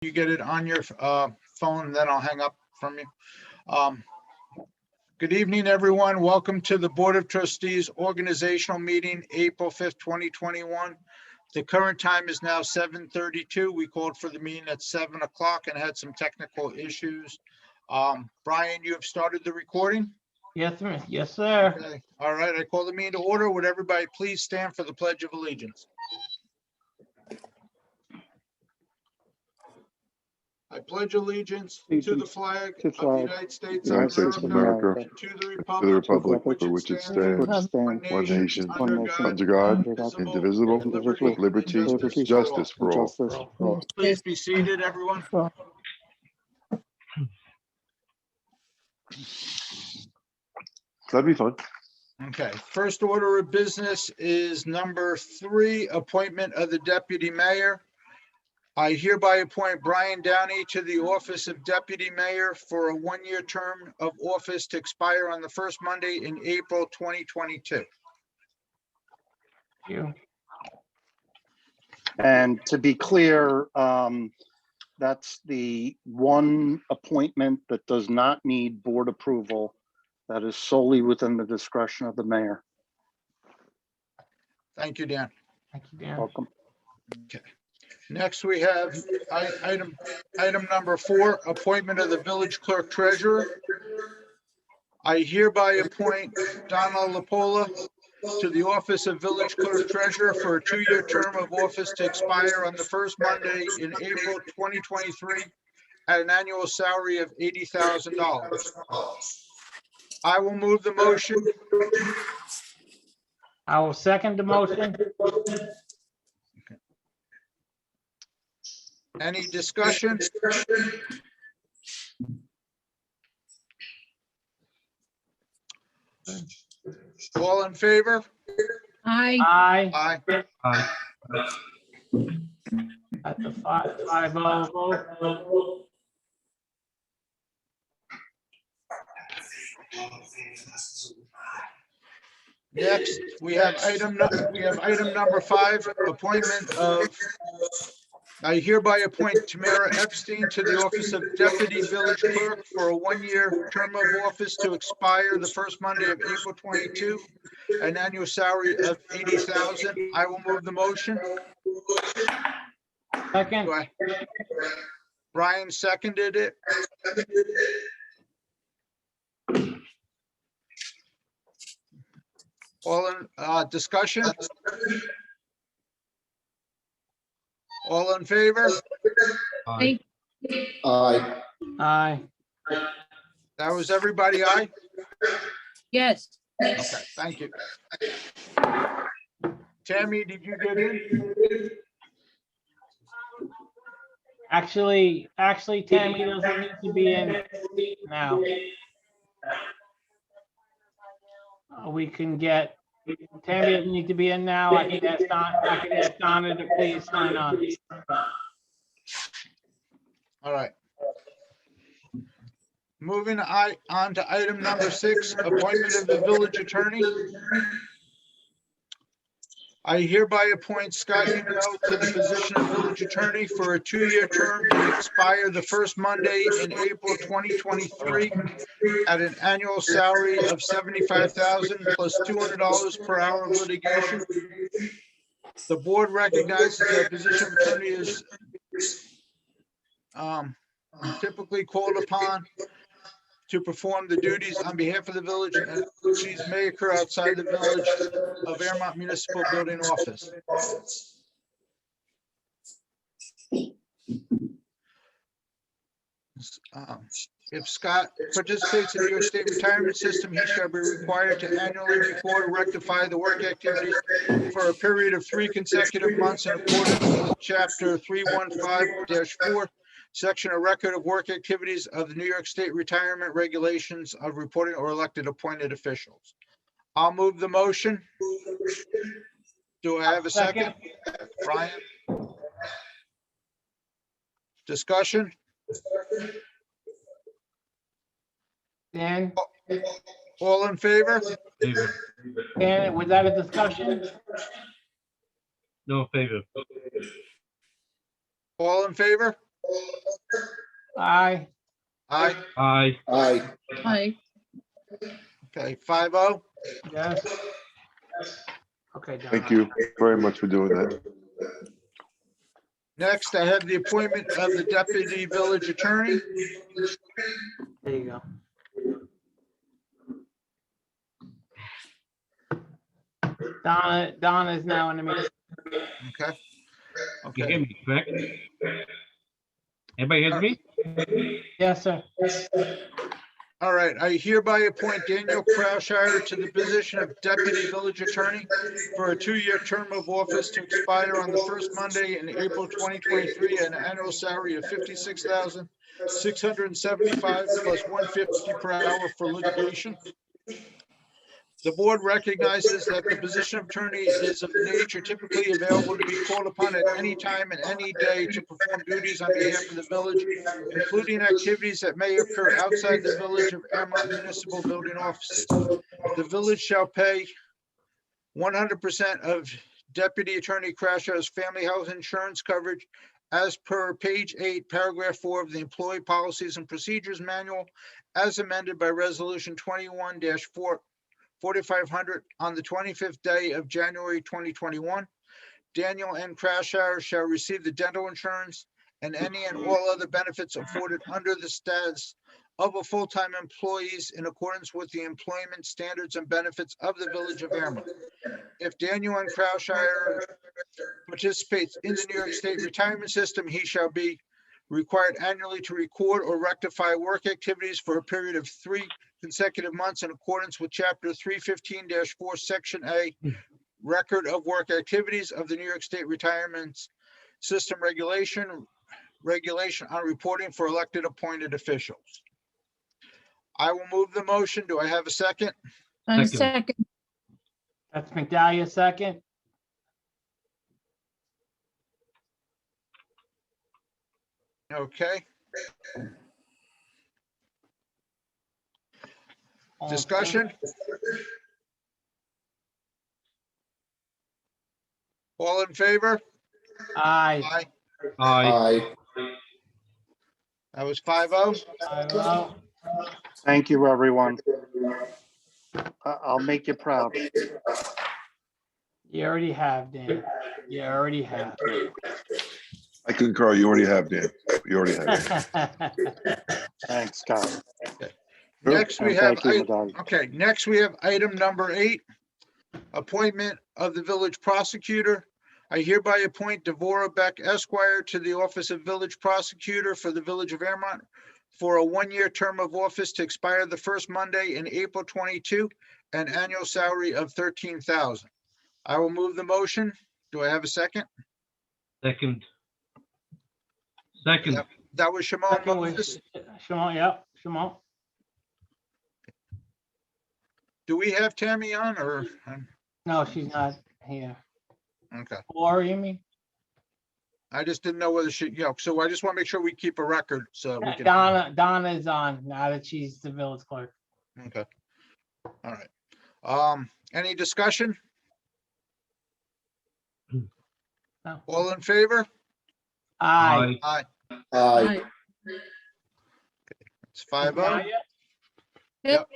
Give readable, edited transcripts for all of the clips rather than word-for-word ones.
You get it on your phone, then I'll hang up from you. Good evening, everyone. Welcome to the Board of Trustees organizational meeting, April 5th, 2021. The current time is now 7:32. We called for the meeting at 7 o'clock and had some technical issues. Brian, you have started the recording? Yes, sir. Yes, sir. Okay. All right, I call the meeting to order. Would everybody please stand for the Pledge of Allegiance? I pledge allegiance to the flag of the United States of America, to the republic for which it stands, one nation, under God, indivisible, with liberty and justice for all. Please be seated, everyone. That'd be fun. Okay, first order of business is number 3, appointment of the deputy mayor. I hereby appoint Brian Downey to the office of deputy mayor for a 1-year term of office to expire on the first Monday in April 2022. You. And to be clear, that's the one appointment that does not need board approval. That is solely within the discretion of the mayor. Thank you, Dan. Thank you, Dan. Welcome. Okay. Next, we have item number 4, appointment of the village clerk treasurer. I hereby appoint Donna Lapola to the office of village clerk treasurer for a 2-year term of office to expire on the first Monday in April 2023 at an annual salary of $80,000. I will move the motion. I will second the motion. Any discussion? All in favor? Aye. Aye. Aye. That's a 5-0 vote. Next, we have item number 5, appointment of, I hereby appoint Tamara Epstein to the office of deputy village clerk for a 1-year term of office to expire the first Monday of April 22, an annual salary of $80,000. I will move the motion. Second. Brian seconded it. All in discussion? All in favor? Aye. Aye. Aye. That was everybody, aye? Yes. Okay, thank you. Tammy, did you get in? Actually, Tammy doesn't need to be in now. We can get, Tammy doesn't need to be in now. I can ask Donna to please sign on. All right. Moving on to item number 6, appointment of the village attorney. I hereby appoint Scott Hugo to the position of village attorney for a 2-year term to expire the first Monday in April 2023 at an annual salary of $75,000 plus $200 per hour of litigation. The board recognizes that the position of attorney is typically called upon to perform the duties on behalf of the village, and duties may occur outside the village of Airmont Municipal Building Office. If Scott participates in the New York State retirement system, he shall be required to annually record and rectify the work activities for a period of 3 consecutive months in accordance with Chapter 315-4, Section of Record of Work Activities of the New York State Retirement Regulations of Reporting or Elected Appointed Officials. I'll move the motion. Do I have a second? Brian? Discussion? Dan, All in favor? Dan, was that a discussion? No favor. All in favor? Aye. Aye. Aye. Aye. Okay, 5-0. Yes. Okay, Donna. Thank you very much for doing that. Next, I have the appointment of the deputy village attorney. There you go. Donna is now in the meeting. Okay. You Okay. hear me, correct? Everybody hears me? Yes, sir. All right, I hereby appoint Daniel Crowshire to the position of deputy village attorney for a 2-year term of office to expire on the first Monday in April 2023 at an annual salary of $56,675 plus $150 per hour for litigation. The board recognizes that the position of attorney is of nature typically available to be called upon at any time and any day to perform duties on behalf of the village, including activities that may occur outside the village of Airmont municipal building offices. The village shall pay 100% of Deputy Attorney Crasher's family health insurance coverage as per page 8, paragraph 4 of the Employee Policies and Procedures Manual, as amended by Resolution 21-4500 on the 25th day of January 2021. Daniel N. Crashire shall receive the dental insurance and any and all other benefits afforded under the status of a full-time employees in accordance with the employment standards and benefits of the village of Airmont. If Daniel N. Crashire participates in the New York State retirement system, he shall be required annually to record or rectify work activities for a period of 3 consecutive months in accordance with Chapter 315-4, Section A, Record of Work Activities of the New York State Retirement System Regulation on reporting for elected appointed officials. I will move the motion. Do I have a second? I Second. second. That's McDahlia, second. Okay, All in discussion? All in favor? favor? Aye. Aye. Aye. That was 5-0. 5-0. Thank you, everyone. I'll make you proud. You already have, Dan. You already have. I concur. You already have, Dan. You already have. Thanks, Scott. Next, we And have, thank you, Madai. okay, next we have item number 8, appointment of the village prosecutor. I hereby appoint Devorah Beck Esquire to the office of village prosecutor for the village of Airmont for a 1-year term of office to expire the first Monday in April 22, an annual salary of $13,000. I will move the motion. Do I have a second? Second. Second. Yep. That was Shimon Second was Moses. Shimon, yep, Shimon. Do we have Tammy on or? No, she's not here. Okay, Or you mean? I just didn't know whether she, so I just want to make sure we keep a record so we can. Donna is on now that she's the village clerk. Okay. All right. Any discussion? No. All in favor? Aye. Aye. Aye. It's 5-0. McDahlia? Yep.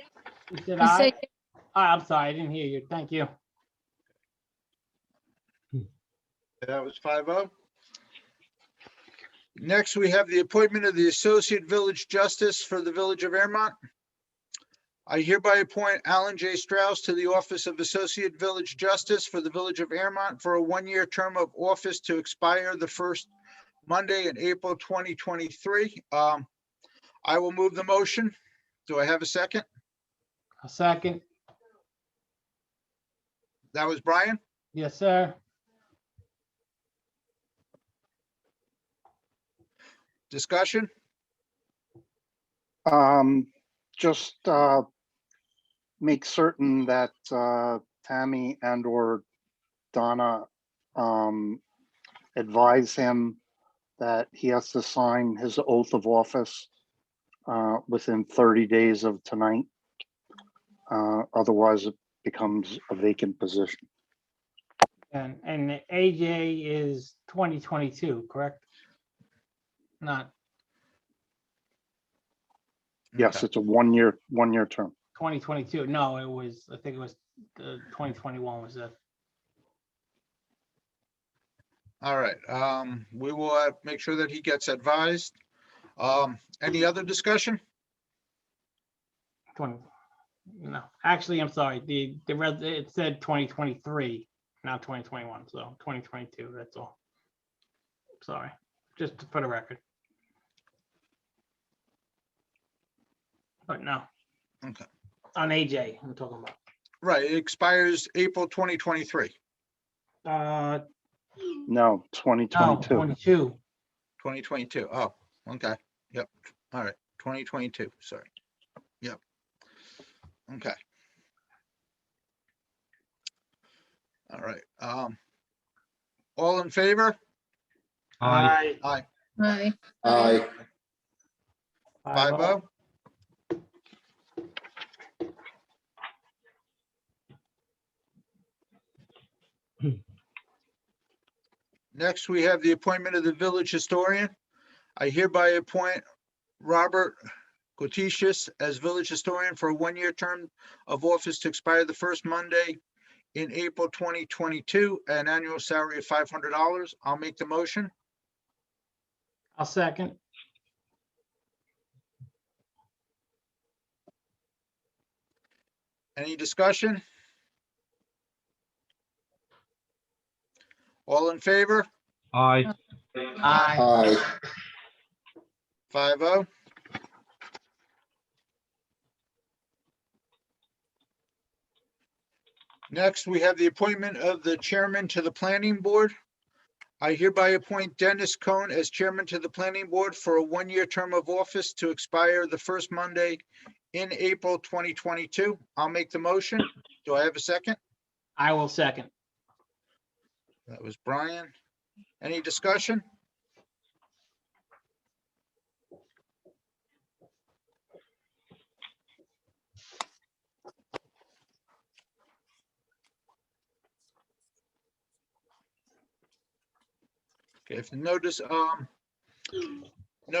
You said I aye? second. I'm sorry, I didn't hear you. Thank you. That was 5-0. Next, we have the appointment of the Associate Village Justice for the Village of Airmont. I hereby appoint Alan J. Strauss to the office of Associate Village Justice for the Village of Airmont for a 1-year term of office to expire the first Monday in April 2023. I will move the motion. Do I have a second? A second. That was Brian. Yes, sir. Discussion? Just make certain that Tammy and or Donna advise him that he has to sign his oath of office within 30 days of tonight. Otherwise, it becomes a vacant position. And AJ is 2022, correct? not Yes, Okay. it's a one-year term. 2022. No, it was, I think it was, 2021 was the, All right, we will make sure that he gets advised. Any other discussion? 20. No, actually, I'm sorry. It said 2023, not 2021, so 2022, that's all. Sorry, just for the record. But no. Okay. On AJ, I'm talking about. Right, it expires April 2023, No, No, 2022. 22. 2022. Oh, okay, yep, all right, 2022, sorry. Yep. Okay. All right, all in favor? Aye. Aye, Aye. Aye. 5-0. Next, we have the appointment of the village historian. I hereby appoint Robert Gotitius as village historian for a one-year term of office to expire the first Monday in April 2022, an annual salary of $500. I'll make the motion. I'll second. Any discussion? All in favor? Aye. Aye. Aye. 5-0. Next, we have the appointment of the chairman to the planning board. I hereby appoint Dennis Cohn as chairman to the planning board for a one-year term of office to expire the first Monday in April 2022. I'll make the motion. Do I have a second? I will second. That was Brian. Any discussion? Okay, if no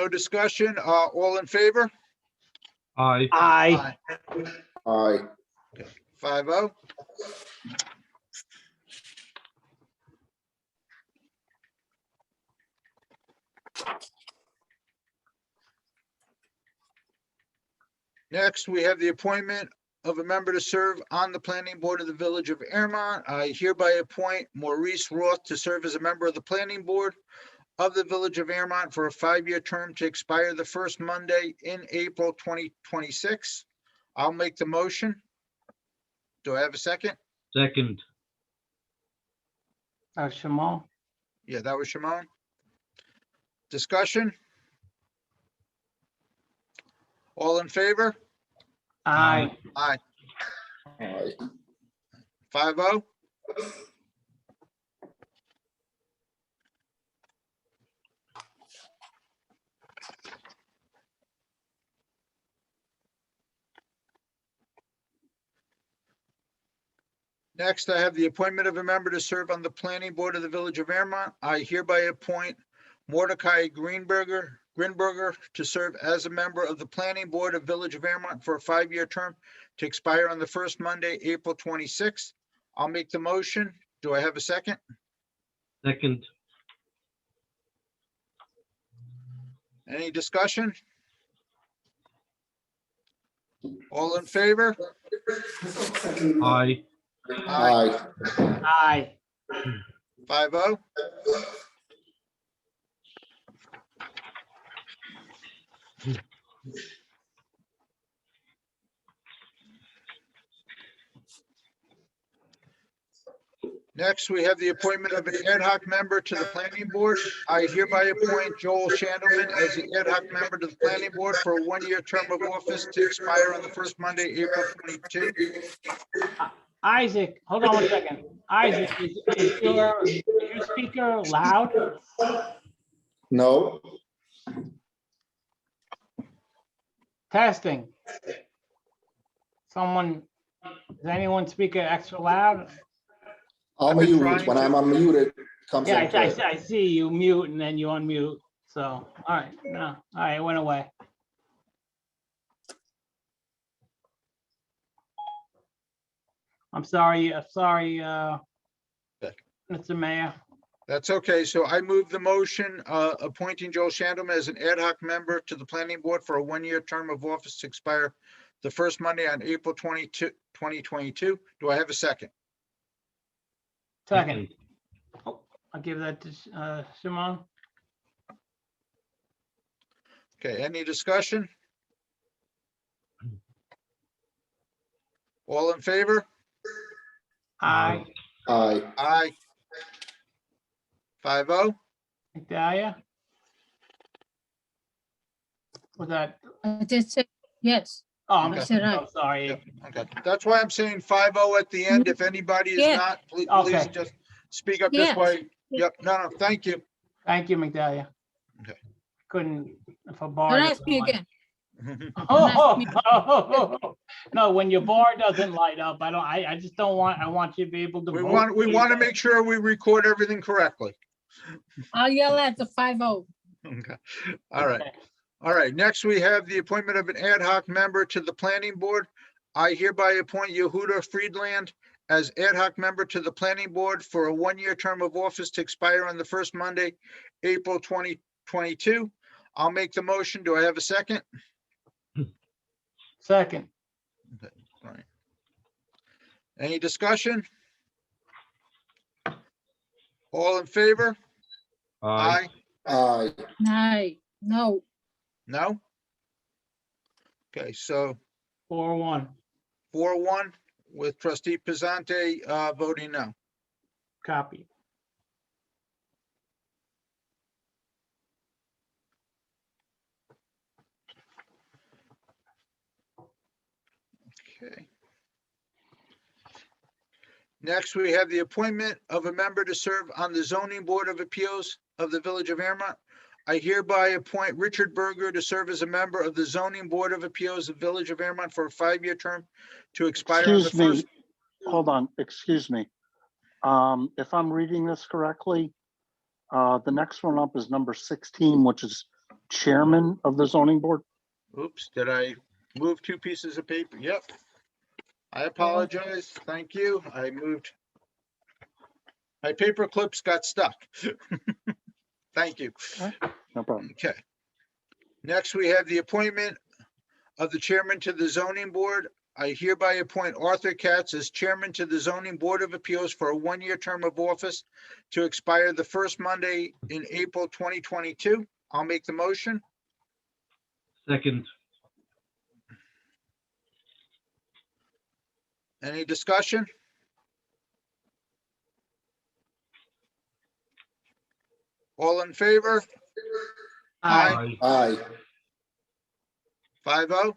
discussion, all in favor? Aye. Aye. Aye. 5-0. Next, we have the appointment of a member to serve on the planning board of the village of Airmont. I hereby appoint Maurice Roth to serve as a member of the planning board of the village of Airmont for a 5-year term to expire the first Monday in April 2026. I'll make the motion. Do I have a second? Second. Shimon. Yeah, that was Shimon. Discussion? All in favor? Aye. Aye. Aye. 5-0. Next, I have the appointment of a member to serve on the planning board of the village of Airmont. I hereby appoint Mordecai Grinberger to serve as a member of the planning board of village of Airmont for a 5-year term to expire on the first Monday, April 26th. I'll make the motion. Do I have a second? Second. Any discussion? All in favor? Aye. Aye. Aye. 5-0. Next, we have the appointment of an ad hoc member to the planning board. I hereby appoint Joel Shandum as the ad hoc member to the planning board for a one-year term of office to expire on the first Monday, April 22. Isaac, hold on one second. Isaac, is your speaker loud? No. Testing. Is anyone speaking extra loud? I'll I've been mute. trying When to- I'm unmuted, comes Yeah, in clear. I see you mute and then you unmute. So, all right, no, all right, it went away. I'm sorry, Okay. Mr. Mayor. That's okay. So I move the motion, appointing Joel Shandum as an ad hoc member to the planning board for a one-year term of office to expire the first Monday on April 22, 2022. Do I have a second? Second. Oh, I'll give that to Shimon. Okay, any discussion? All in favor? Aye. Aye. Aye. 5-0. Dalia? Was that, I just said yes. oh, I'm Okay. said aye. I'm sorry. Yep, okay. That's why I'm saying 5-0 at the end. If anybody is Yeah. not, please Okay. just speak up this Yes. way. Yep, no, thank you. Thank you, McDalia. Okay. Couldn't, if a Don't bar. ask doesn't me light- again. Oh, no, when your bar doesn't light up, I just don't want, I want you to be able to We vote. want to make sure we record everything correctly. I'll yell at the 5-0. Okay, all right. Okay. All right, next we have the appointment of an ad hoc member to the planning board. I hereby appoint Yehuda Friedland as ad hoc member to the planning board for a one-year term of office to expire on the first Monday, April 2022. I'll make the motion. Do I have a second? Second. All right. Any discussion? All in favor? Aye. Aye. Aye. No. No? Okay, so 4-1. 4-1 with trustee Pizante voting no. Copy. Okay. Next, we have the appointment of a member to serve on the zoning board of appeals of the village of Airmont. I hereby appoint Richard Berger to serve as a member of the zoning board of appeals of village of Airmont for a 5-year term to expire on the Excuse me, first. hold on, excuse me. If I'm reading this correctly, the next one up is number 16, which is chairman of the zoning board. Oops, did I move 2 pieces of paper? Yep. I apologize. Thank you. I moved. My paper clips got stuck. Thank you. No problem. Okay. Next, we have the appointment of the chairman to the zoning board. I hereby appoint Arthur Katz as chairman to the zoning board of appeals for a one-year term of office to expire the first Monday in April 2022. I'll make the motion. Second. Any discussion? All in favor? Aye. Aye. 5-0.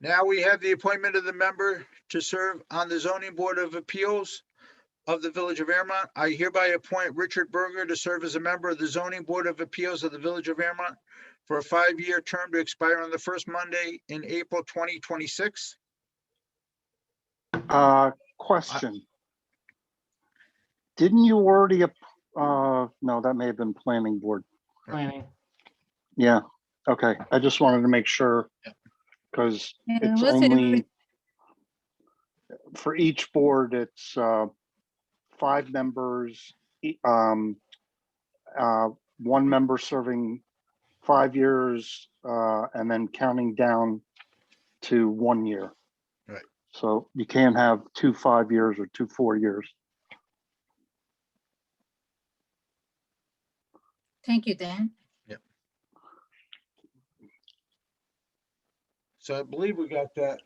Now we have the appointment of the member to serve on the zoning board of appeals of the village of Airmont. I hereby appoint Richard Berger to serve as a member of the zoning board of appeals of the village of Airmont for a 5-year term to expire on the first Monday in April 2026. Question. Didn't you already, no, that may have been planning board. Planning. Yeah, okay. I just wanted to make sure, because Yeah, it's listen, only, for each board, it's 5 members, 1 member serving 5 years, and then counting down to 1 year. Right. So you can't have 2 5 years or 2 4 years. Thank you, Dan. So I believe we got that.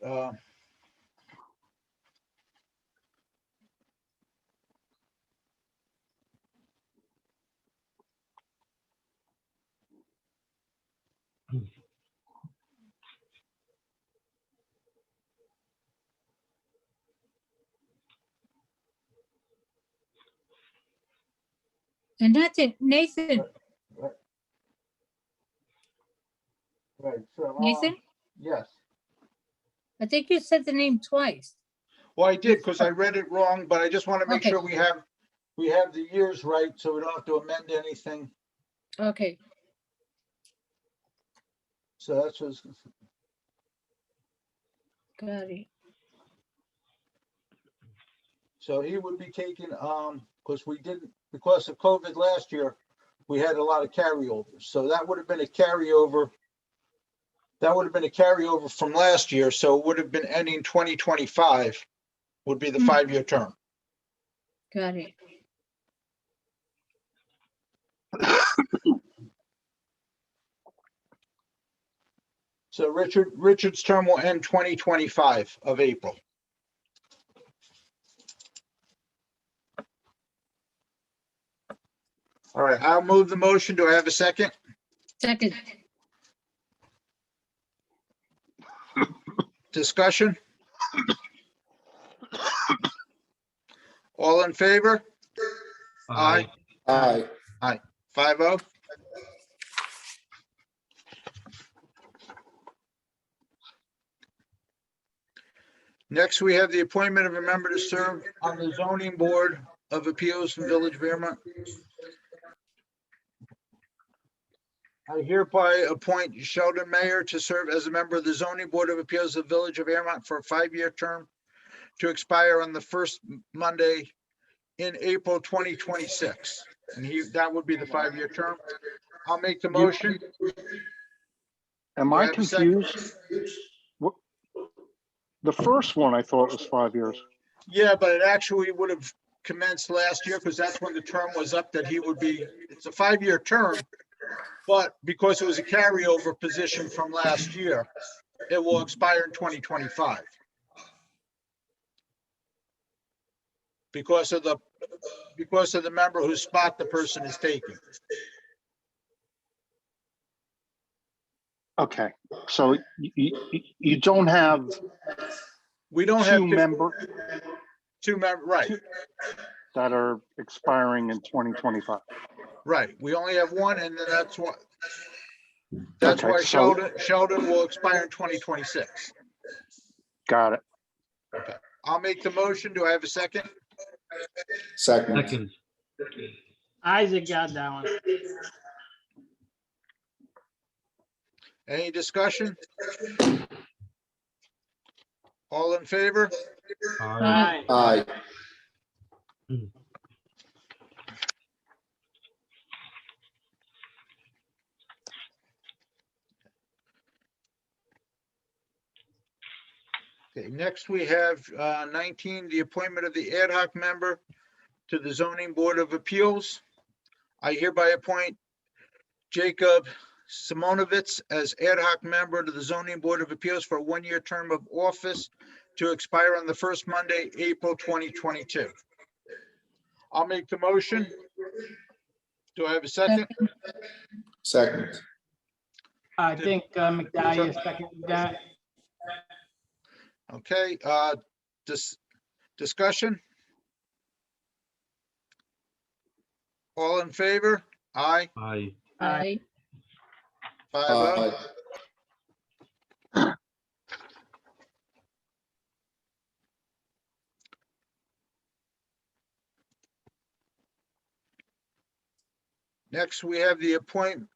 And Nathan, Right, so, Nathan, yes. I think you said the name twice. Well, I did, because I read it wrong, but I just want to make Okay. sure we have the years right, so we don't have to amend anything. Okay, So that's what's, got it. so he would be taking, because we didn't, because of COVID last year, we had a lot of carryovers. So that would have been a carryover. That would have been a carryover from last year, so it would have been ending 2025 would be the Hmm. 5-year term. Got it. So Richard's term will end 2025 of April. All right, I'll move the motion. Do I have a second? Second, Discussion? All in favor? Aye. Aye. 5-0. Next, we have the appointment of a member to serve on the zoning board of appeals in Village of Airmont. I hereby appoint Sheldon Mayer to serve as a member of the zoning board of appeals of Village of Airmont for a 5-year term to expire on the first Monday in April 2026. And that would be the 5-year term. I'll make the motion. Am Do I I have a second? confused? What- The first one I thought was 5 years. Yeah, but it actually would have commenced last year because that's when the term was up that he would be, it's a 5-year term. But because it was a carryover position from last year, it will expire in 2025. Because of the member whose spot the person is taking. Okay, so you don't have We don't have two right, that are expiring in 2025. right. We only have one, and then that's Okay, why so- Sheldon will expire in 2026. Got it. I'll make the motion. Do I have a second? Second. Second. Isaac got that one. Any discussion? All in favor? Aye. Aye. Aye. Okay, next we have 19, the appointment of the ad hoc member to the zoning board of appeals. I hereby appoint Jacob Simonovitz as ad hoc member to the zoning board of appeals for a 1-year term of office to expire on the first Monday, April 2022. I'll make the motion. Do I have a second? Second. I think McDahlia seconded that. Okay, discussion? All in favor? Aye. Aye. aye, 5-0. Aye. Next, we have the appointment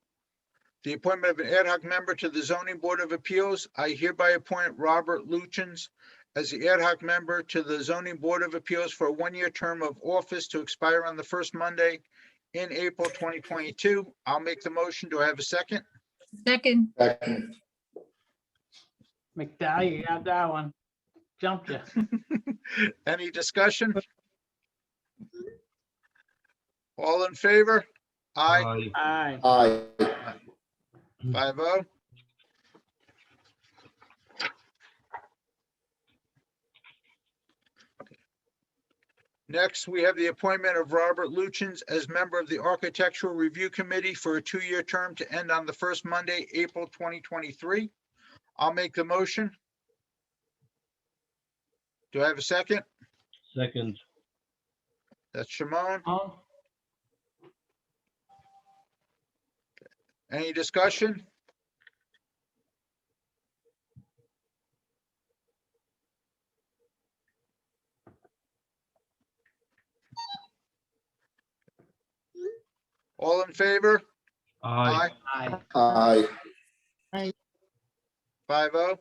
of an ad hoc member to the zoning board of appeals. I hereby appoint Robert Luchins as the ad hoc member to the zoning board of appeals for a 1-year term of office to expire on the first Monday in April 2022. I'll make the motion. Do I have a second? second, Second. McDahlia got that one. Jumped you. Any discussion? All in favor? Aye. Aye. Aye. Aye. 5-0. Next, we have the appointment of Robert Luchins as member of the Architectural Review Committee for a 2-year term to end on the first Monday, April 2023. I'll make the motion. Do I have a second? Second. That's Shimon. Oh, Any discussion? All in favor? Aye. Aye. Aye. 5-0.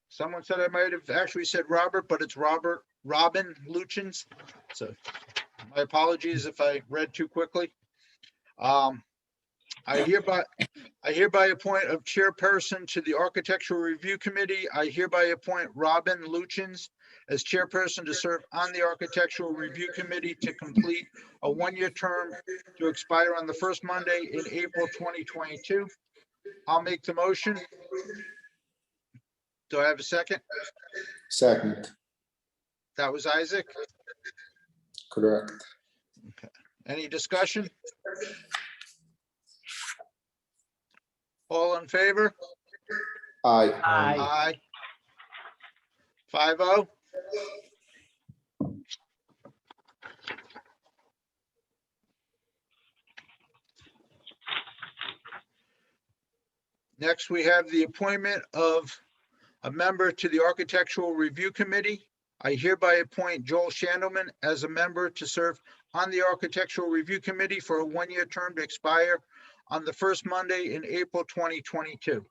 Someone said I might have actually said Robert, but it's Robin Luchins. So my apologies if I read too quickly. I hereby appoint a chairperson to the Architectural Review Committee. I hereby appoint Robin Luchins as chairperson to serve on the Architectural Review Committee to complete a one-year term to expire on the first Monday in April 2022. I'll make the motion. Do I have a second? Second. That was Isaac. Correct. Any discussion? All in favor? Aye. Aye. Aye. 5-0. Next, we have the appointment of a member to the Architectural Review Committee. I hereby appoint Joel Shandelman as a member to serve on the Architectural Review Committee for a one-year term to expire on the first Monday in April 2022.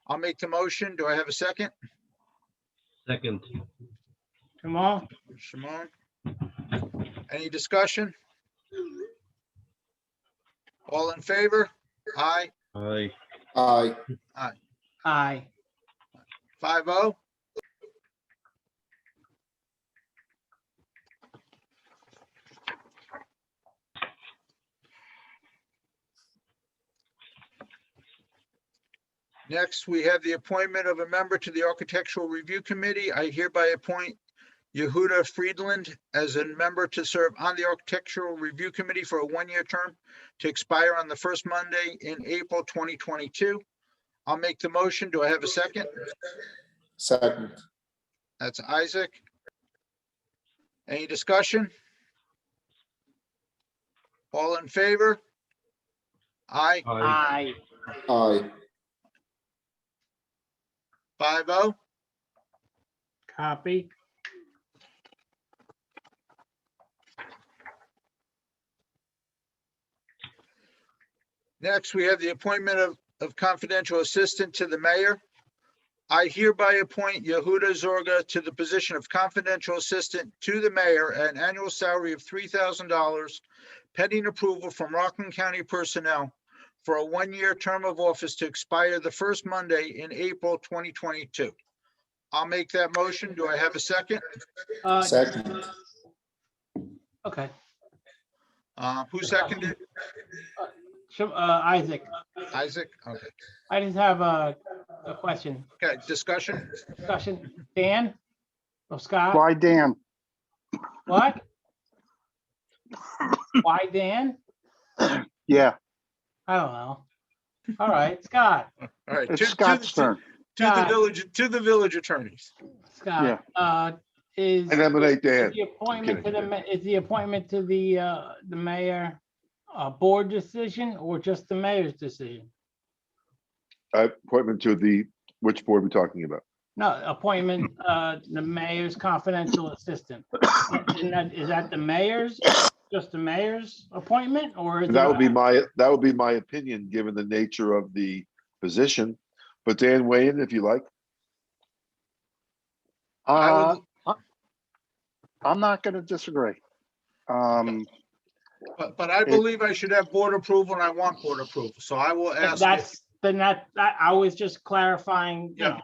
I'll make the motion. Do I have a second? Second. Jamal? Shimon? Any discussion? All in favor? Aye. Aye. Aye. Aye. 5-0. Next, we have the appointment of a member to the Architectural Review Committee. I hereby appoint Yehuda Friedland as a member to serve on the Architectural Review Committee for a one-year term to expire on the first Monday in April 2022. I'll make the motion. Do I have a second? Second. That's Isaac. Any discussion? All in favor? Aye. Aye. Aye. Aye. 5-0. Copy. Next, we have the appointment of confidential assistant to the mayor. I hereby appoint Yehuda Zorga to the position of confidential assistant to the mayor at an annual salary of $3,000 pending approval from Rockland County personnel for a one-year term of office to expire the first Monday in April 2022. I'll make that motion. Do I have a second? Second. Okay. Who seconded? Isaac, Isaac? Okay. I just have a question. Okay, discussion? Dan? Or Scott? Why, Dan? What? Why Dan? Yeah, I don't know. All right, Scott. All right. it's Scott's turn. To the village attorneys. Scott, is I nominate Dan. the appointment to kidding. is the appointment to the mayor a board decision or just the mayor's decision? Appointment to which board we talking about? No, appointment, the mayor's confidential assistant. Is that the mayor's, just the mayor's appointment, or? is That it- would be my opinion, given the nature of the position. But Dan, weigh in if you like. I would- I'm not gonna disagree. But I believe I should have board approval and I want board approval. So I will ask. I was just clarifying, you Yeah. know,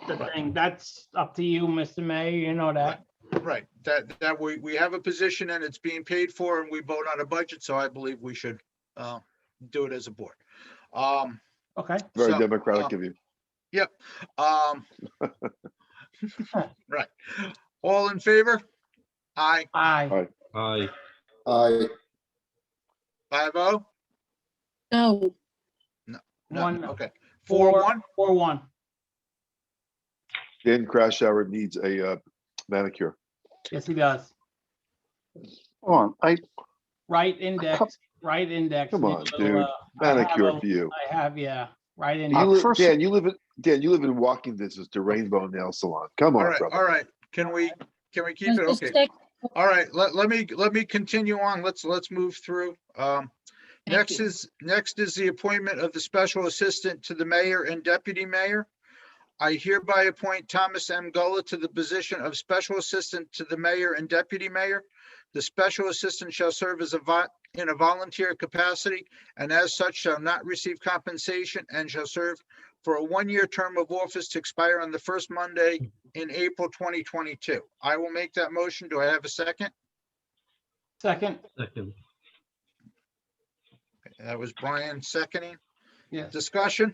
the Right. thing. That's up to you, Mr. Mayor, you know that. Right, that we have a position and it's being paid for and we vote on a budget, so I believe we should do it as a board. Okay, Very So, democratic of you. Right. All in favor? Aye. aye. Aye. Aye. 5-0? no, No, One- okay. 4-1? 4-1. Dan Crashour needs a manicure. Yes, he does. Hold on, Right index, right index. Come on, So, dude. I have Manicure a- for you. I have, yeah, right You index. live, first- Dan, you live in walking distance to Rainbow Nail Salon. Come All on, right, brother. all right. Can we keep it? just Okay. All right, let me continue on. Let's move through. Thank you. Next is the appointment of the special assistant to the mayor and deputy mayor. I hereby appoint Thomas M. Gullah to the position of special assistant to the mayor and deputy mayor. The special assistant shall serve as in a volunteer capacity, and as such shall not receive compensation, and shall serve for a one-year term of office to expire on the first Monday in April 2022. I will make that motion. Do I have a second? Second, second, That was Brian seconding. yes. Discussion?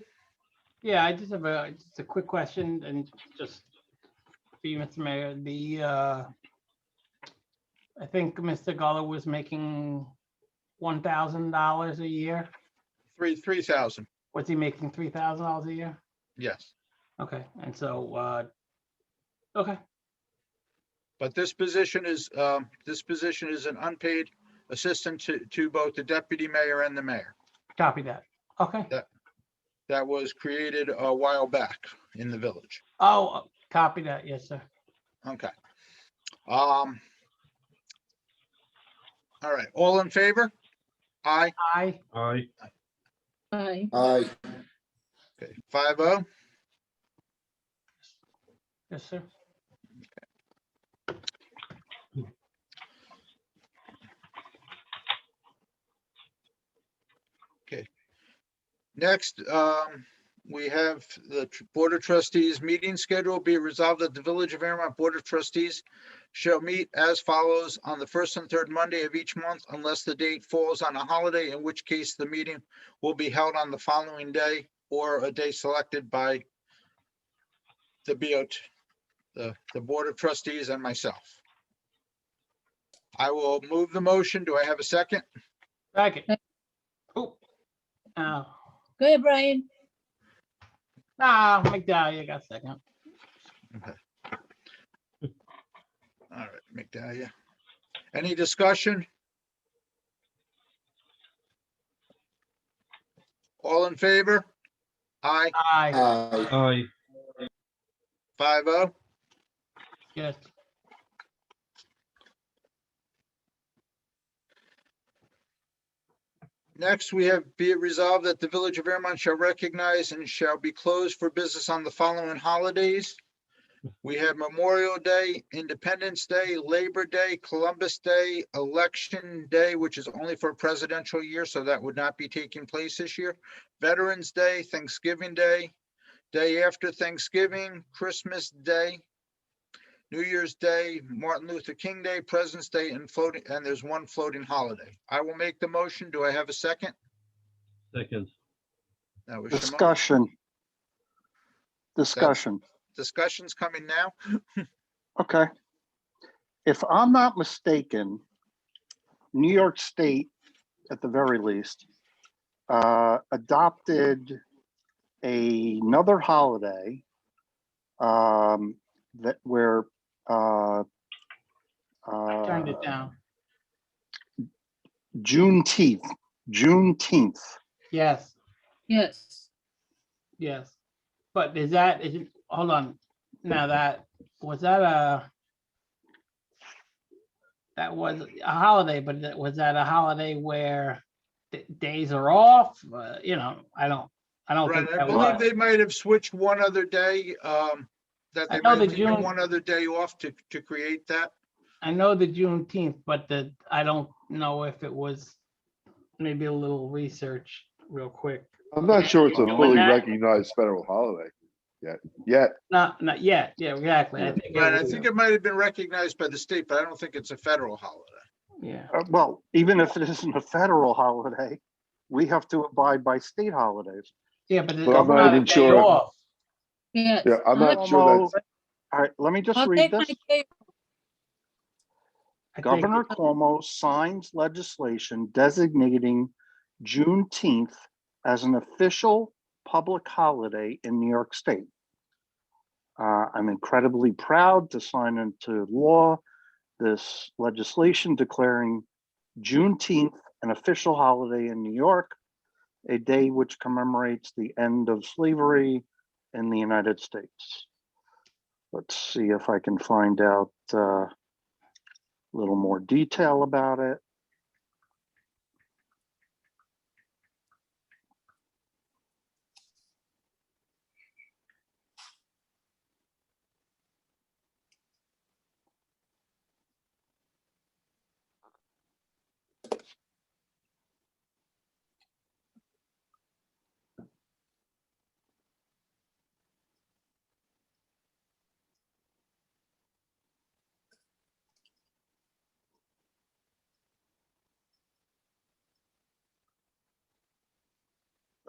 Yeah, I just have just a quick question and just for you, Mr. Mayor, I think Mr. Gullah was making $1,000 a year. 3,000. Was he making $3,000 a year? Yes. Okay, and so, okay, But this position is an unpaid assistant to both the deputy mayor and the mayor. copy that. Okay. That was created a while back in the village. Oh, copy that. Yes, sir. Okay. All right, all in favor? Aye. Aye. aye, Aye. Aye. Okay, 5-0. Yes, sir. Next, we have the Board of Trustees meeting schedule. Be it resolved that the Village of Airmont Board of Trustees shall meet as follows on the first and third Monday of each month unless the date falls on a holiday, in which case the meeting will be held on the following day or a day selected by the BOT, the Board of Trustees and myself. I will move the motion. Do I have a second? Second. Oh. Oh. Go ahead, Brian. McDowell got second. All right, McDahlia. Any discussion? All in favor? Aye, Aye. Aye. aye, 5-0. Yes. Next, we have be it resolved that the Village of Airmont shall recognize and shall be closed for business on the following holidays. We have Memorial Day, Independence Day, Labor Day, Columbus Day, Election Day, which is only for a presidential year, so that would not be taking place this year. Veterans Day, Thanksgiving Day, day after Thanksgiving, Christmas Day, New Year's Day, Martin Luther King Day, President's Day, and there's one floating holiday. I will make the motion. Do I have a second? second, That was Shimon. Discussion. Discussion's coming now. Okay. If I'm not mistaken, New York State, at the very least, adopted another holiday that where Turned it down. Juneteenth. Yes. Yes. Yes. But is it, hold on. Now that was a holiday, but was that a holiday where days are off? I don't Right, think I that believe was. they might have switched one other day, that I they know might the have taken June- one other day off to create that. I know the Juneteenth, but I don't know if it was maybe a little research real quick. I'm not sure it's a When fully that- recognized federal holiday yet. Not yet. Yeah, exactly. I think it Right, I was- think it might have been recognized by the state, but I don't think it's a federal holiday. yeah. Well, even if it isn't a federal holiday, we have to abide by state holidays. Yeah, but it's But I'm not not a even day sure. off. Yes. Yeah, I'm not sure Cuomo- that's, All right, let me just I'll read take my this. day. I think Governor Cuomo signs legislation designating Juneteenth as an official public holiday in New York State. I'm incredibly proud to sign into law this legislation declaring Juneteenth an official holiday in New York, a day which commemorates the end of slavery in the United States. Let's see if I can find out a little more detail about it.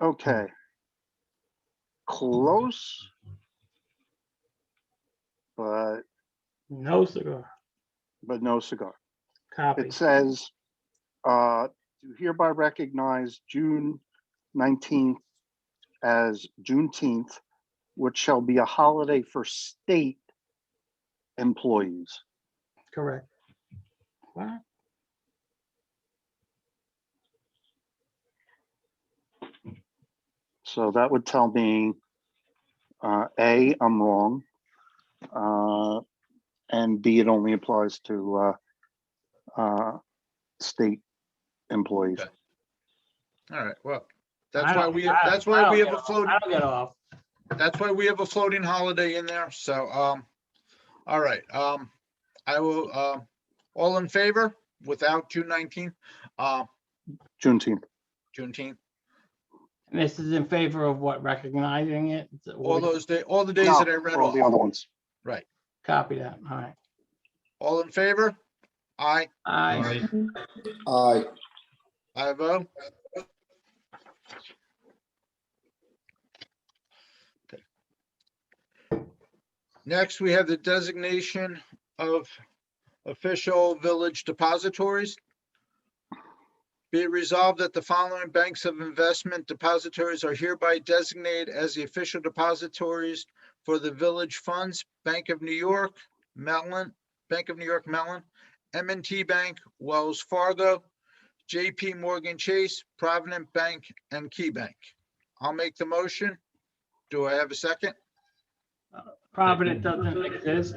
Okay. Close, but No cigar. no cigar. Copy. It says, to hereby recognize June 19th as Juneteenth, which shall be a holiday for state employees. Correct. What? So that would tell me, A, I'm wrong, and B, it only applies to state employees. Okay. All right, well, I that's why don't- we, I- that's I why don't we have get a off. floating, I don't get off. that's why we have a floating holiday in there, so, all right, I will, all in favor without June 19th, Juneteenth. Juneteenth, And this is in favor of what, recognizing it? all the days that I read all the off, other ones. right, Copy that. All right. all in favor? Aye, Aye. Aye. I vote. Next, we have the designation of official village depositories. Be it resolved that the following banks of investment depositories are hereby designated as the official depositories for the village funds: Bank of New York, Mellon, Bank of New York Mellon, M&T Bank, Wells Fargo, JP Morgan Chase, Provident Bank, and Key Bank. I'll make the motion. Do I have a second? Provident doesn't exist.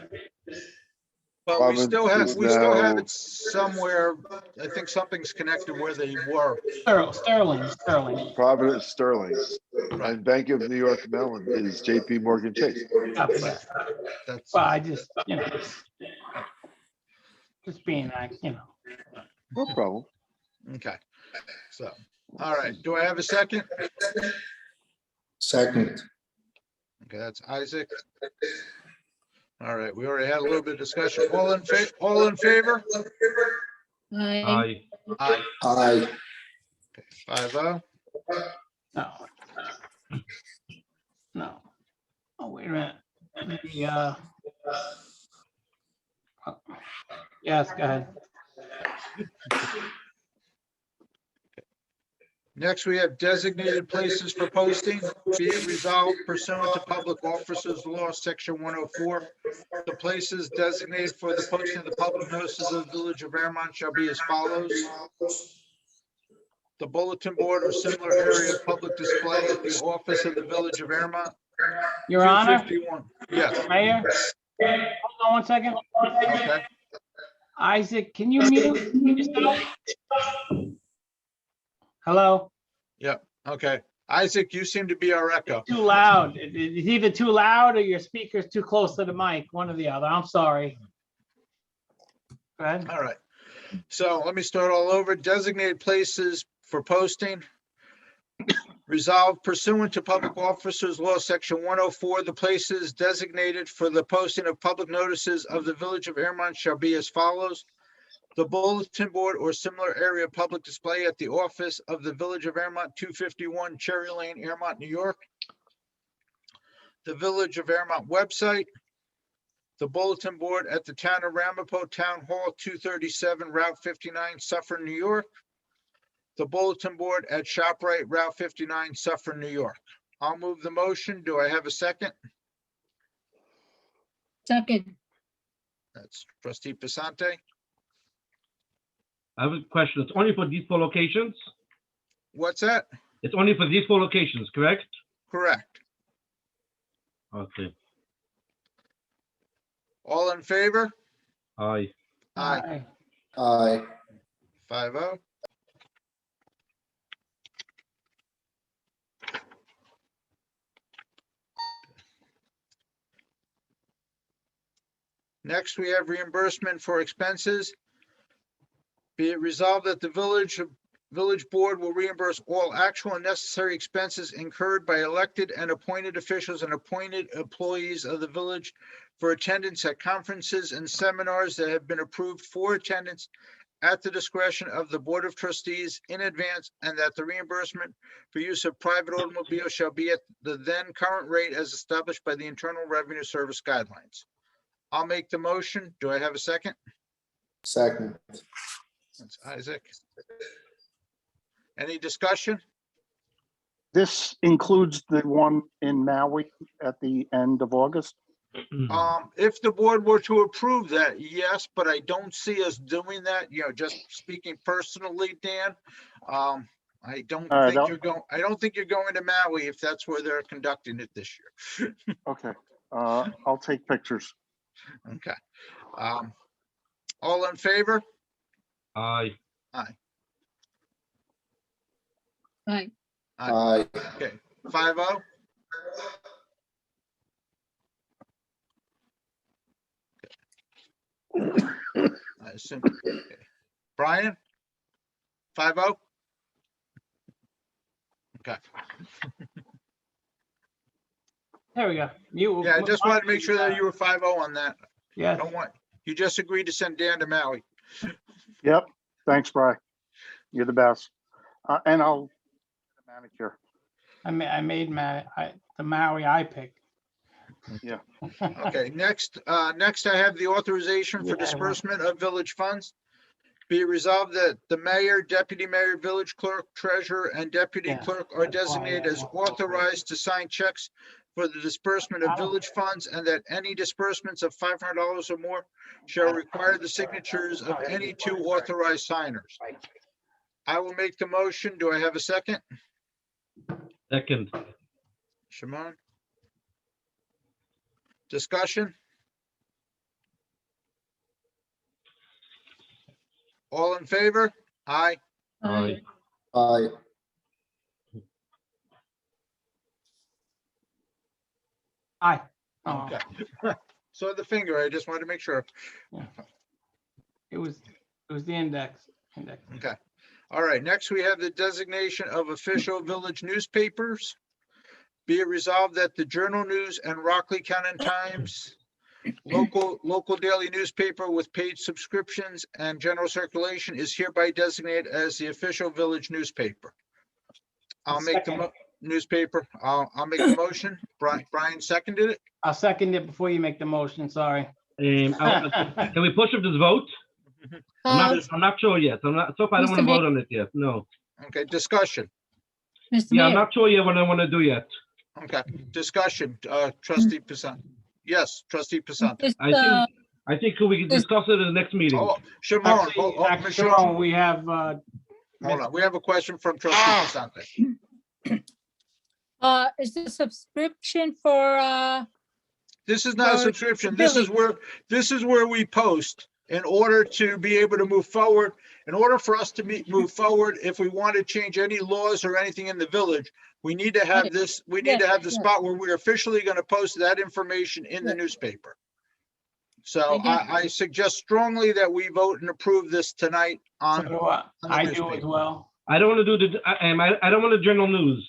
But we still have, Providence is we still have now- it somewhere. I think something's connected where they were. Sterling. Providence Sterling and Bank of New York Mellon is JP Morgan Chase. Copy that. That's, Well, I just, just being, No problem. okay. So, all right. Do I have a second? Second. Okay, that's Isaac. All right, we already had a little bit of discussion. All in favor? Aye. Aye, Aye. 5-0. no. No. Oh, wait a minute. The, yes, go ahead. Next, we have designated places for posting. Be it resolved pursuant to Public Officers Law, Section 104. The places designated for the posting of the public notices of the Village of Airmont shall be as follows. The bulletin board or similar area of public display at the office of the Village of Airmont. Your Honor, 251. Yes, Mayor, hold on one second. okay. Isaac, can you mute yourself? Hello? Yep, okay. Isaac, you seem to be our echo. Too loud. It's either too loud or your speaker's too close to the mic, one or the other. I'm sorry. Go ahead. All right. So let me start all over. Designated places for posting. Resolved pursuant to Public Officers Law, Section 104, the places designated for the posting of public notices of the Village of Airmont shall be as follows. The bulletin board or similar area of public display at the office of the Village of Airmont, 251 Cherry Lane, Airmont, New York. The Village of Airmont website. The bulletin board at the Town of Ramapo Town Hall, 237 Route 59, Suffern, New York. The bulletin board at ShopRite, Route 59, Suffern, New York. I'll move the motion. Do I have a second? Second. That's trustee Pasante. I have a question. It's only for these 4 locations? What's that? It's only for these 4 locations, correct? Correct. Okay. All in favor? Aye. Aye. Aye. 5-0. Next, we have reimbursement for expenses. Be it resolved that the village board will reimburse all actual and necessary expenses incurred by elected and appointed officials and appointed employees of the village for attendance at conferences and seminars that have been approved for attendance at the discretion of the Board of Trustees in advance, and that the reimbursement for use of private automobiles shall be at the then current rate as established by the Internal Revenue Service guidelines. I'll make the motion. Do I have a second? Second. That's Isaac. Any discussion? This includes the one in Maui at the end of August. If the board were to approve that, yes, but I don't see us doing that, just speaking personally, Dan. I don't All right, think I don't think you're going to Maui if that's where they're conducting it this year. Okay, I'll take pictures. Okay. All in favor? Aye. Aye. Aye. Okay, 5-0. I assume. Okay. Brian? 5-0? Okay. There we go. You. Yeah, I just wanted to make sure that you were 5-0 on that. I Yes, don't want, you just agreed to send Dan to Maui. Yep, thanks, Bri. You're the best. And I'll get a manicure. I made the Maui I picked. Okay, next I have the authorization for Yeah. disbursement of village funds. Be it resolved that the mayor, deputy mayor, village clerk, treasurer, and deputy Yeah, clerk are that's why designated I as want to authorized to sign checks for the disbursement of village funds, and that any disbursements of $500 or more shall require the signatures of any two authorized signers. I will make the motion. Do I have a second? Second. Shimon? Discussion? All in favor? Aye. Aye. Aye. Aye. Oh, Okay. So the finger, I just wanted to make sure. it was the index. Okay. All right. Next, we have the designation of official village newspapers. Be it resolved that the Journal News and Rockland County Times, local daily newspaper with paid subscriptions and general circulation, is hereby designated as the official village newspaper. I'll make the newspaper. I'll make the motion. Brian seconded it. I'll second it before you make the motion, sorry. Can we push up this vote? I'm not sure yet. So far I don't want to Mr. vote on it yet. No. Okay, discussion. Mr. Yeah, I'm Mayor, not sure yet what I want to do yet. Okay, discussion, trustee Pissant. Yes, trustee Pissant. just, I think we can discuss it in the next meeting. Oh, Shimon, Actually, Ms. Shimon, Sharon, we have, hold on. We have a question from trustee Pissant. is the subscription for, This is not a For subscription. Billy. This is where we post in order to be able to move forward. In order for us to move forward, if we want to change any laws or anything in the village, we need to have this, we need to have the Yes, yes. spot where we're officially going to post that information in the Yes. newspaper. So I get I suggest strongly that we vote and approve this tonight on, I do as well. I don't want to do I don't want the general news.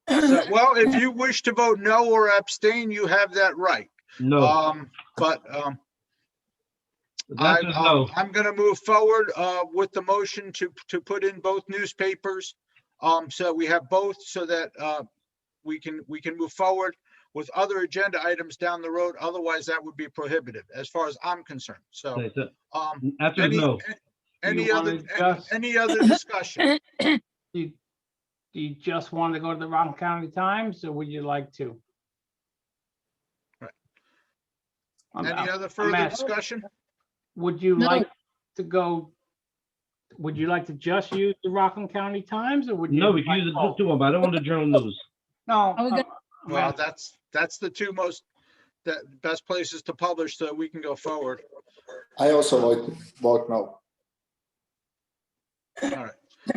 so, well, if you wish to vote no or abstain, you have that right. No. But The answer is no. I'm gonna move forward with the motion to put in both newspapers. So we have both so that we can move forward with other agenda items down the road. Otherwise, that would be prohibitive as far as I'm concerned. So Okay, so answer is any no. any other discussion? Do you just want to go to the Rockland County Times, or would you like to? Right. I'm- Any I'm- other I'm further asking, discussion? Would you No. like to go, would you like to just use the Rockland County Times, or would you? No, we can like use both? the two, but I don't want the general news. No. I was gonna- I'm Well, asking. that's the two best places to publish so we can go forward. I also vote no.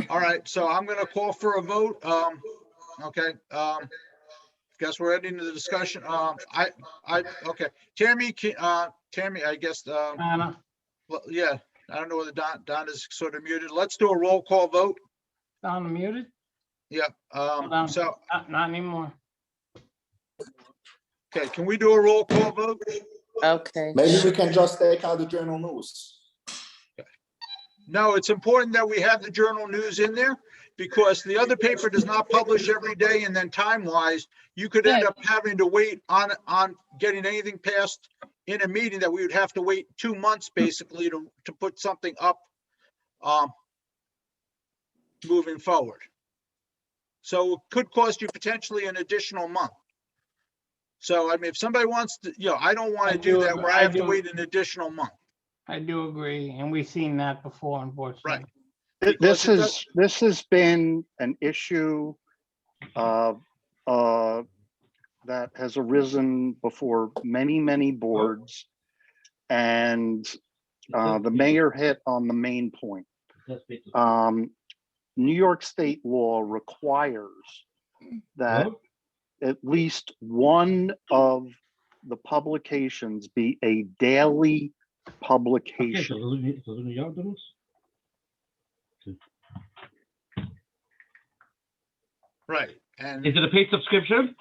All right, so I'm gonna call for a vote. Okay, guess we're ending the discussion. Okay, Tammy, Tammy, I guess, Anna, well, yeah, I don't know whether Don is sort of muted. Let's do a roll call vote. Don muted? Yeah, Hold on. so, Not anymore. okay, can we do a roll call vote? Okay. Maybe we can just take out the journal news. No, it's important that we have the journal news in there because the other paper does not publish every day, and then time-wise, you could end Right. up having to wait on getting anything passed in a meeting that we would have to wait 2 months basically to put something up moving forward. So it could cost you potentially an additional month. So I mean, if somebody wants to, I don't want I to do that where I I have to do. wait an additional month. I do agree, and we've seen that before, unfortunately. Right. This Because it does- this has been an issue that has arisen before many boards. And the mayor hit on the main point. New York state law requires that at least one of the publications be a daily publication. Right, and, Is it a paid subscription?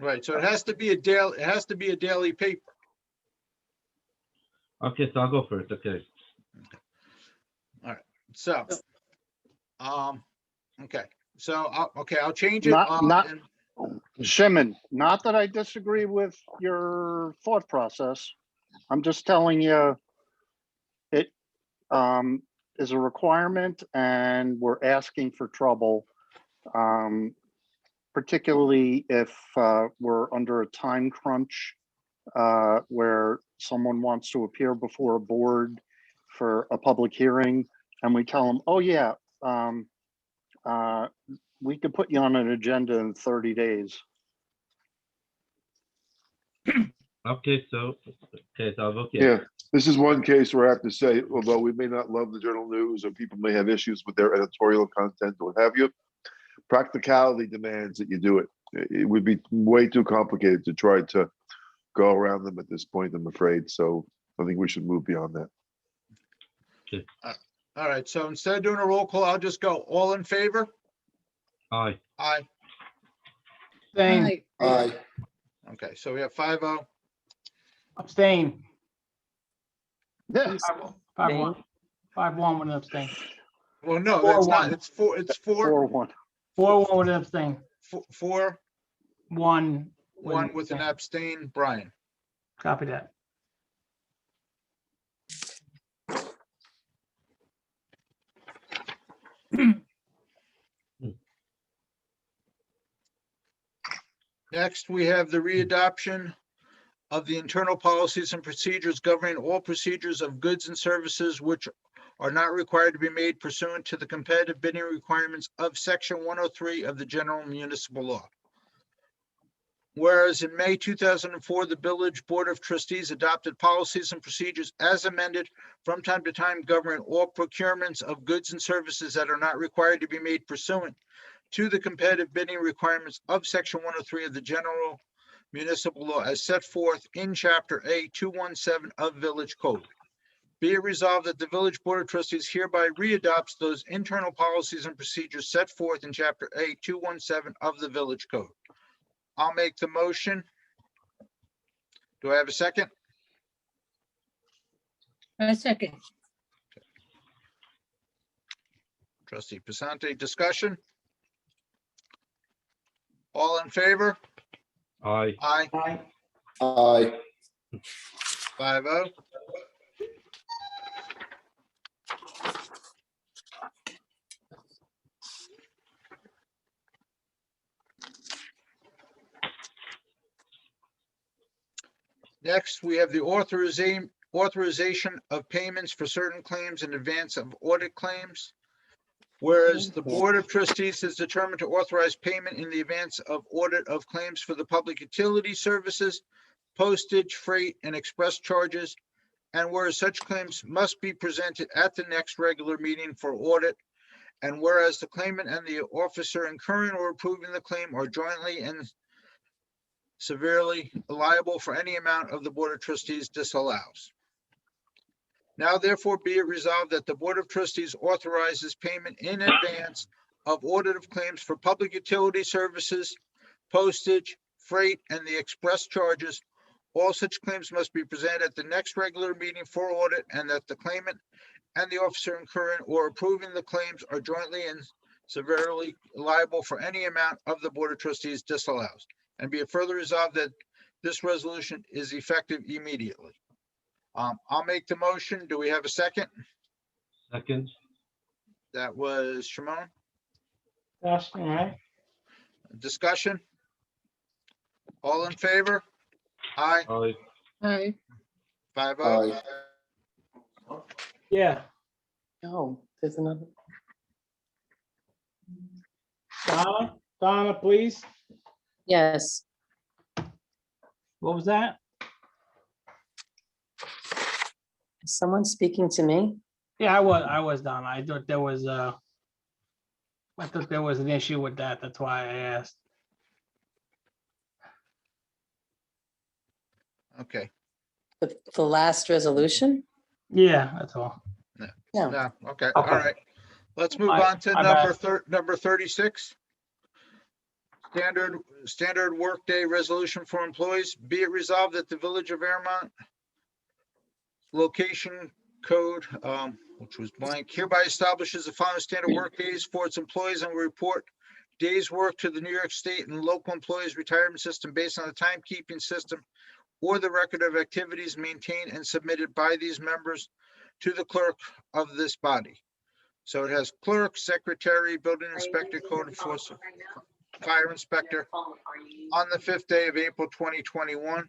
right, so it has to be a daily paper. Okay, so I'll go for it. Okay. So, okay, so, I'll change it. Not- and- Shimon, not that I disagree with your thought process. I'm just telling you, it is a requirement and we're asking for trouble. Particularly if we're under a time crunch where someone wants to appear before a board for a public hearing and we tell them, oh yeah, we could put you on an agenda in 30 days. Okay, so I'll vote yes. Yeah, this is one case where I have to say, although we may not love the journal news or people may have issues with their editorial content or what have you, practicality demands that you do it. It would be way too complicated to try to go around them at this point, I'm afraid. So I think we should move beyond that. All right, so instead of doing a roll call, I'll just go, all in favor? Aye. Aye. Abstain, Aye. Aye. Okay, so we have 5-0. abstain. Yeah. 5-1. 5-1 with an abstain. Well, no, that's 4-1. not, it's 4-1. 4-1 with an abstain. 1 1 with an abstain, Brian. Copy that. Next, we have the readoption of the internal policies and procedures governing all procedures of goods and services which are not required to be made pursuant to the competitive bidding requirements of Section 103 of the General Municipal Law. Whereas in May 2004, the Village Board of Trustees adopted policies and procedures as amended from time to time governing all procurements of goods and services that are not required to be made pursuant to the competitive bidding requirements of Section 103 of the General Municipal Law as set forth in Chapter A 217 of Village Code. Be it resolved that the Village Board of Trustees hereby readopts those internal policies and procedures set forth in Chapter A 217 of the Village Code. I'll make the motion. Do I have a second? A second. Trustee Pesante, discussion? All in favor? Aye. Aye. Aye. Aye. 5-0. Next, we have the authorization of payments for certain claims in advance of audit claims. Whereas the Board of Trustees has determined to authorize payment in the advance of audit of claims for the public utility services, postage, freight, and express charges, and whereas such claims must be presented at the next regular meeting for audit, and whereas the claimant and the officer incurring or approving the claim are jointly and severely liable for any amount of the Board of Trustees disallows. Now therefore be it resolved that the Board of Trustees authorizes payment in advance of audit of claims for public utility services, postage, freight, and the express charges. All such claims must be presented at the next regular meeting for audit, and that the claimant and the officer incurring or approving the claims are jointly and severely liable for any amount of the Board of Trustees disallows. And be it further resolved that this resolution is effective immediately. I'll make the motion. Do we have a second? Second. That was Shimon. Dustin, right? Discussion? All in favor? Aye, Aye. Aye. 5-0. Aye. Yeah. No, there's another. Donna, please. Yes, What was that? is someone speaking to me? Yeah, I was Donna. I thought there was an issue with that. That's why I asked. Okay, The last resolution? Yeah, that's all. No, no, okay, all Okay. right. Let's move My- on to my number 36. Standard workday resolution for employees. Be it resolved that the Village of Airmont location code, which was blank, hereby establishes the following standard work days for its employees and will report days worked to the New York State and local employees retirement system based on the timekeeping system or the record of activities maintained and submitted by these members to the clerk of this body. So it has clerk, secretary, building inspector, code enforcement, fire inspector on the 5th day of April 2021.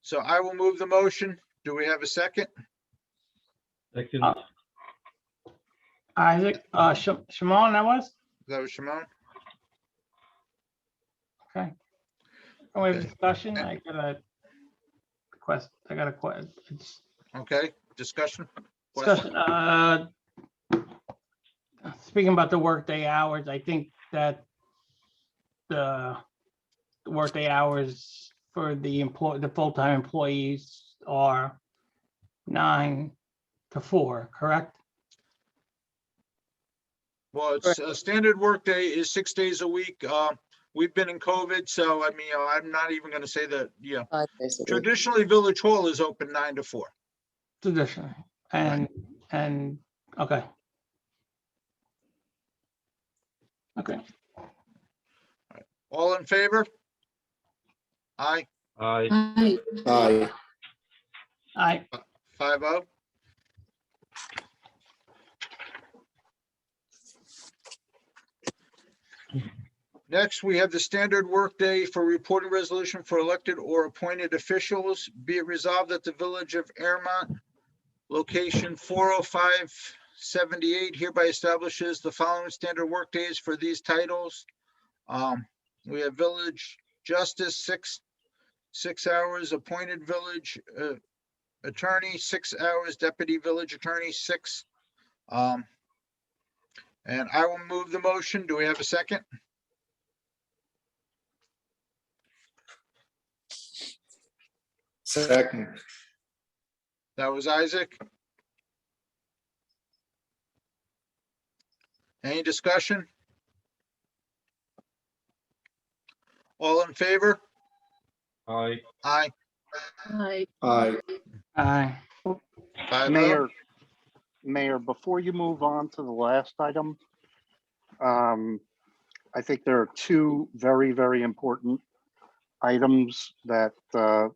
So I will move the motion. Do we have a second? Second. Isaac, Shimon, that was? That was Shimon. Okay. Oh, we have Okay. discussion. I got a question. It's Okay, discussion? Question? discussion. Speaking about the workday hours, I think that the workday hours for the full-time employees are 9 to 4, correct? Well, it's a standard workday is 6 days a week. We've been in COVID, so I mean, I'm not even gonna say that, 5 days a week. traditionally Village Hall is open 9 to 4. Traditionally, and, okay. Okay, All in favor? Aye, Aye. Aye. Aye. I, 5-0. Next, we have the standard workday for reporting resolution for elected or appointed officials. Be it resolved that the Village of Airmont, location 40578, hereby establishes the following standard workdays for these titles. We have village justice, 6 hours, appointed village attorney, 6 hours, deputy village attorney, 6. And I will move the motion. Do we have a second? Second. That was Isaac. Any discussion? All in favor? Aye. Aye. Aye. Aye. I, 5-0. Mayor, before you move on to the last item, I think there are two very, very important items that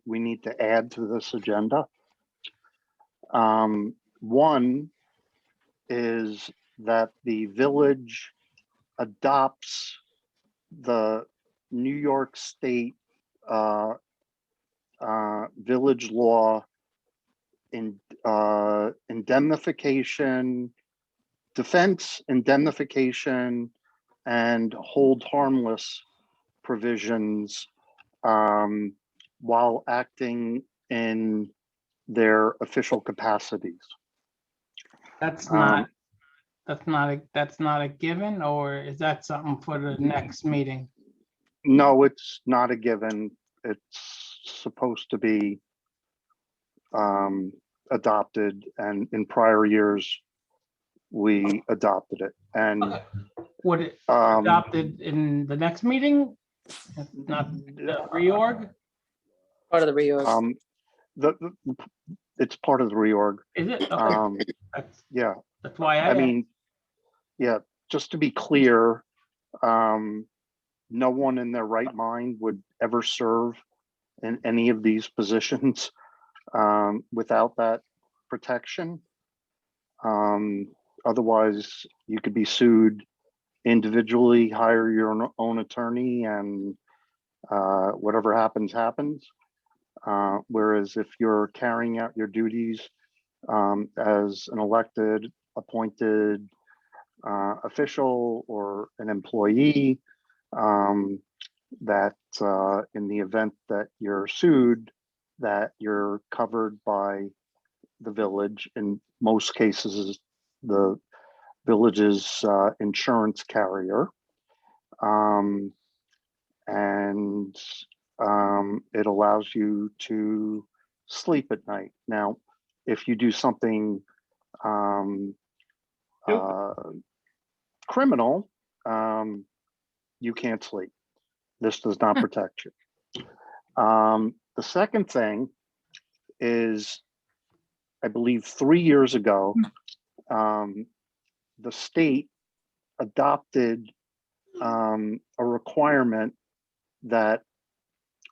we need to add to this agenda. One is that the village adopts the New York State village law in indemnification, defense indemnification, and hold harmless provisions while acting in their official capacities. That's Um, not a given, or is that something for the next meeting? No, it's not a given. It's supposed to be adopted, and in prior years, we adopted it. And Okay. Would it um, adopted in the next meeting? Not the reorg? Part of the reorg. it's part of the reorg. Is it? Okay. That's, Yeah, that's why I I asked. mean, yeah, just to be clear, no one in their right mind would ever serve in any of these positions without that protection. Otherwise, you could be sued individually, hire your own attorney, and whatever happens, happens. Whereas if you're carrying out your duties as an elected, appointed official or an employee, that in the event that you're sued, that you're covered by the village. In most cases, the village's insurance carrier. And it allows you to sleep at night. Now, if you do something criminal, you can't sleep. This does not protect you. The second thing is, I believe 3 years ago, the state adopted a requirement that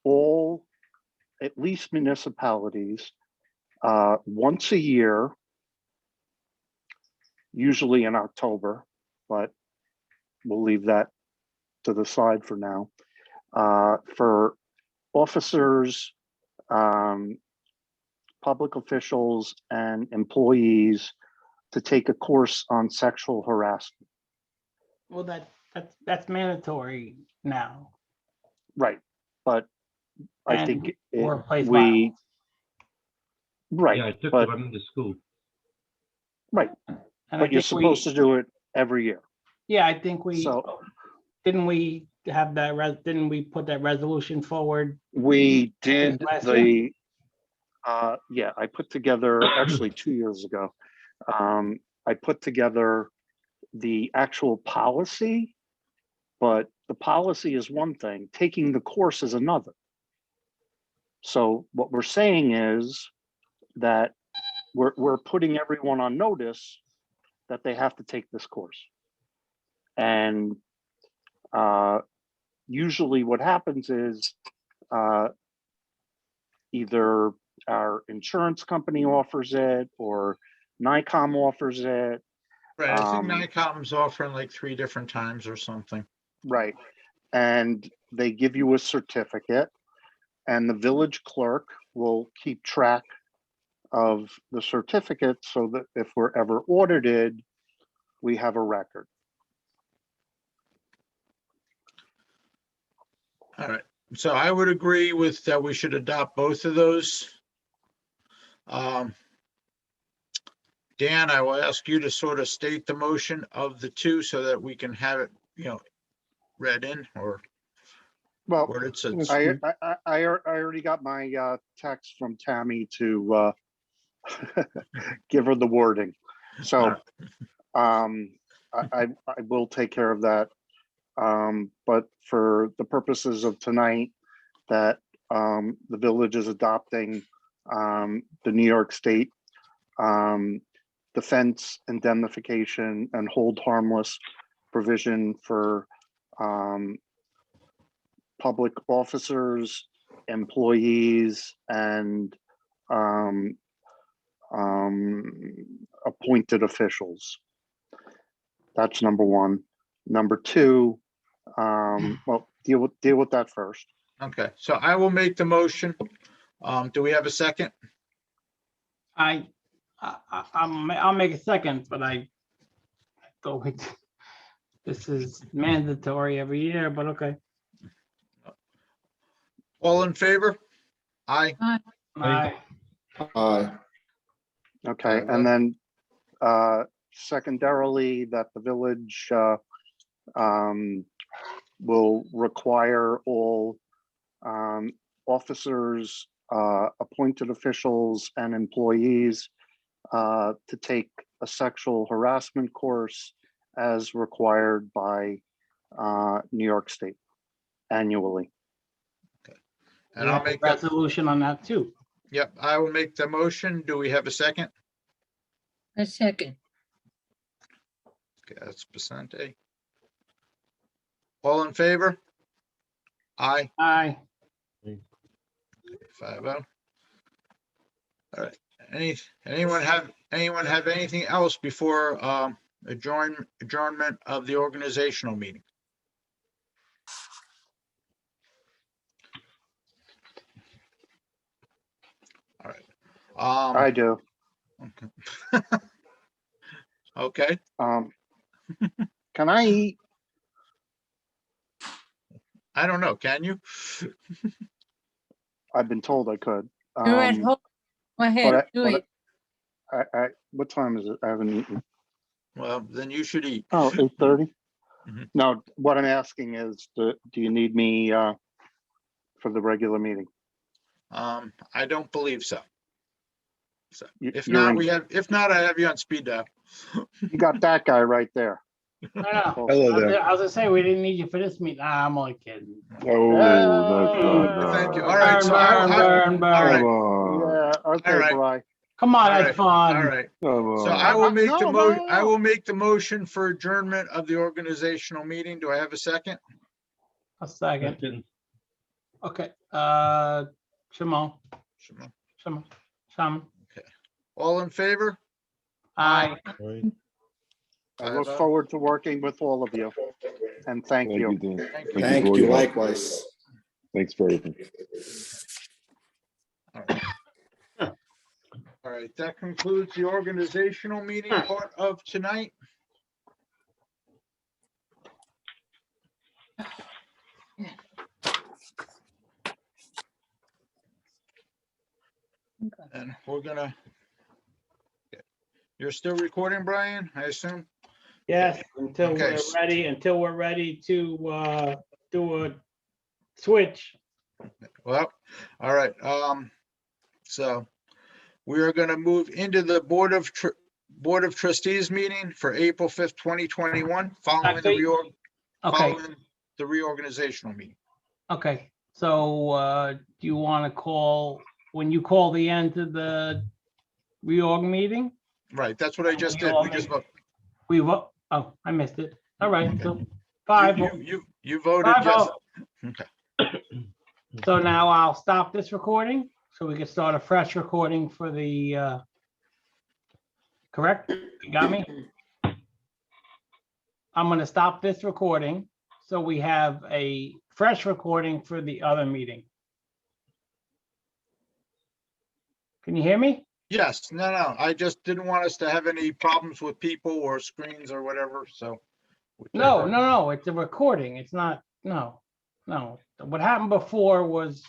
all, at least municipalities, once a year, usually in October, but we'll leave that to the side for now, for officers, public officials, and employees to take a course on sexual harassment. Well, that's mandatory now. Right, but I And think workplace we, right, Yeah, I took but the one to school. right, And I but you're think supposed to do it every year. Yeah, I think So didn't we have that, didn't we put that resolution forward? we did Last year? yeah, I put together, actually 2 years ago, I put together the actual policy, but the policy is one thing, taking the course is another. So what we're saying is that we're putting everyone on notice that they have to take this course. And usually what happens is either our insurance company offers it or NICOM offers it. Right, I think NICOM's offering like 3 different times or something. Right. And they give you a certificate, and the village clerk will keep track of the certificate so that if we're ever audited, we have a record. All right, so I would agree with that. We should adopt both of those. Dan, I will ask you to sort of state the motion of the two so that we can have it, read in or Well, worded. So I already got my text from Tammy to give her the wording. So I will take care of that. But for the purposes of tonight, that the village is adopting the New York State defense, indemnification, and hold harmless provision for public officers, employees, and appointed officials. That's number one. Number two, well, deal with that first. okay, so I will make the motion. Do we have a second? I'll make a second, but I thought this is mandatory every year, but okay. All in favor? Aye. Aye. Aye. Okay, Five and oh. then secondarily, that the village will require all officers, appointed officials and employees to take a sexual harassment course as required by New York State annually. And We I'll have a make that, resolution on that too. yep, I will make the motion. Do we have a second? A second. Okay, that's Basante. All in favor? Aye, Aye. 5-0. All right, anyone have anything else before adjournment of the organizational meeting? All right. I do. Okay, Can I eat? I don't know, can you? I've been told I could. You're at home. Go ahead, do but it. what time is it? I haven't eaten. Well, then you should eat. Oh, 8:30? Mhm. No, what I'm asking is, do you need me for the regular meeting? I don't believe so. So if You're not, in- if not, I have you on speed dial. You got that guy right there. No, Hello there. I was gonna say, we didn't need you for this meeting. Nah, I'm only kidding. Oh, no, Thank you. no. All right, so Burn, burn, burn, all right. Come on. Yeah, okay, All right. Bri. Come on, All that's right, fun. all right. Come So I on. will make the No, motion, no. I will make the motion for adjournment of the organizational meeting. Do I have a second? A second. Second. Okay, Shimon, Shimon. All in favor? Aye. I look 5-0. forward to working with all of you. And thank Thank you, you. Dean. Thank for Thank all you, your help. likewise. Thanks for everything. All right, that concludes the organizational meeting part of tonight. And we're gonna. You're still recording, Brian, I assume? Yes, until Okay. we're ready to do a switch. Well, all right, so we are gonna move into the Board of Trustees meeting for April 5th, 2021, following the Okay, following the reorganizational meeting. okay. So, do you want to call, when you call the end of the reorg meeting? Right, that's what I just did. We just, We vote, oh, I missed it. All right, so 5-0. you voted yes. 5-0. Okay. So now I'll stop this recording, so we can start a fresh recording for the, correct? You got me? I'm gonna stop this recording, so we have a fresh recording for the other meeting. Can you hear me? Yes, no, I just didn't want us to have any problems with people or screens or whatever, so. No, it's a recording. It's not, no. What happened before was